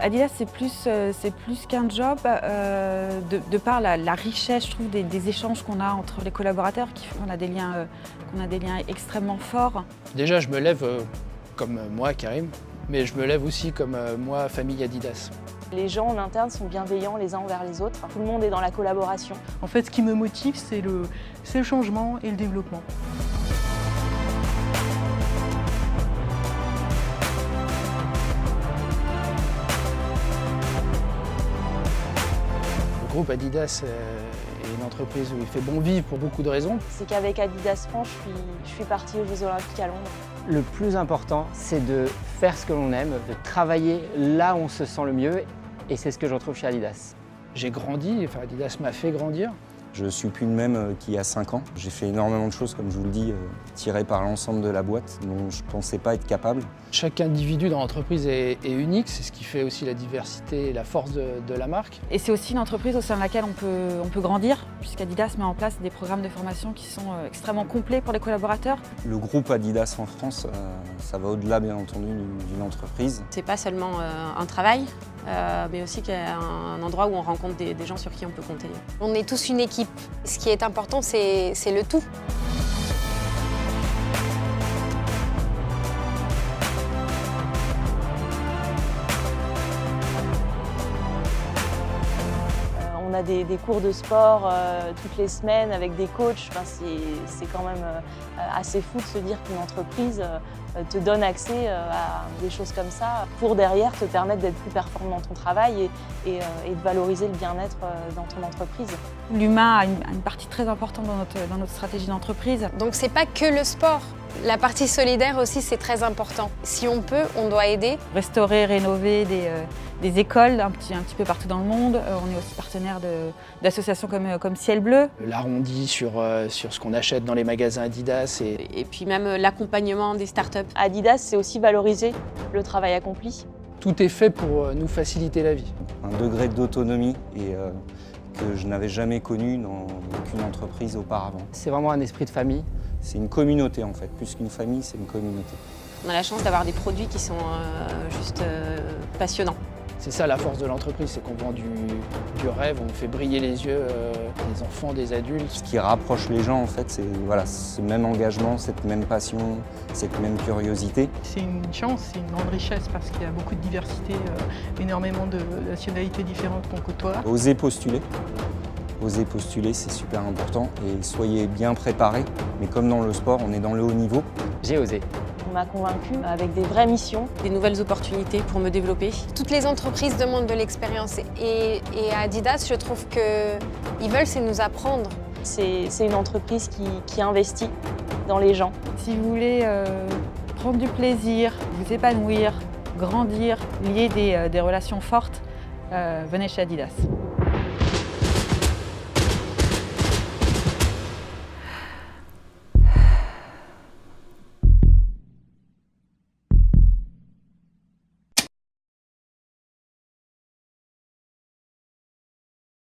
Adidas, c'est plus qu'un job, de par la richesse, je trouve, des échanges qu'on a entre les collaborateurs, qui font qu'on a des liens extrêmement forts. Déjà, je me lève comme moi, Karim, mais je me lève aussi comme moi, famille Adidas. Les gens en interne sont bienveillants les uns envers les autres. Tout le monde est dans la collaboration. En fait, ce qui me motive, c'est le changement et le développement. Le groupe Adidas est une entreprise où il fait bon vivre pour beaucoup de raisons. C'est qu'avec Adidas France, je suis partie aux Jeux Olympiques à Londres. Le plus important, c'est de faire ce que l'on aime, de travailler là où on se sent le mieux, et c'est ce que je retrouve chez Adidas. J'ai grandi, enfin Adidas m'a fait grandir. Je ne suis plus le même qu'il y a 5 ans. J'ai fait énormément de choses, comme je vous le dis, tirées par l'ensemble de la boîte, dont je ne pensais pas être capable. Chaque individu dans l'entreprise est unique, c'est ce qui fait aussi la diversité et la force de la marque. Et c'est aussi une entreprise au sein de laquelle on peut grandir, puisqu'Adidas met en place des programmes de formation qui sont extrêmement complets pour les collaborateurs. Le groupe Adidas en France, ça va au-delà, bien entendu, d'une entreprise. C'est pas seulement un travail, mais aussi un endroit où on rencontre des gens sur qui on peut compter. On est tous une équipe. Ce qui est important, c'est le tout. On a des cours de sport toutes les semaines avec des coachs. Enfin, c'est quand même assez fou de se dire qu'une entreprise te donne accès à des choses comme ça pour derrière te permettre d'être plus performant dans ton travail et de valoriser le bien-être dans ton entreprise. L'humain a une partie très importante dans notre stratégie d'entreprise. Donc c'est pas que le sport. La partie solidaire aussi, c'est très important. Si on peut, on doit aider. Restaurer, rénover des écoles un petit peu partout dans le monde. On est aussi partenaire d'associations comme Ciel Bleu. L'arrondi sur ce qu'on achète dans les magasins Adidas. Et puis même l'accompagnement des startups. Adidas, c'est aussi valoriser le travail accompli. Tout est fait pour nous faciliter la vie. Un degré d'autonomie que je n'avais jamais connu dans aucune entreprise auparavant. C'est vraiment un esprit de famille. C'est une communauté en fait, plus qu'une famille, c'est une communauté. On a la chance d'avoir des produits qui sont juste passionnants. C'est ça la force de l'entreprise, c'est qu'on vend du rêve, on fait briller les yeux des enfants, des adultes. Ce qui rapproche les gens en fait, c'est voilà, ce même engagement, cette même passion, cette même curiosité. C'est une chance, c'est une grande richesse parce qu'il y a beaucoup de diversité, énormément de nationalités différentes qu'on côtoie. Osez postuler. Osez postuler, c'est super important et soyez bien préparés. Mais comme dans le sport, on est dans le haut niveau. J'ai osé. On m'a convaincue avec des vraies missions. Des nouvelles opportunités pour me développer. Toutes les entreprises demandent de l'expérience et à Adidas, je trouve qu'ils veulent, c'est nous apprendre. C'est une entreprise qui investit dans les gens. Si vous voulez prendre du plaisir, vous épanouir, grandir, lier des relations fortes, venez chez Adidas.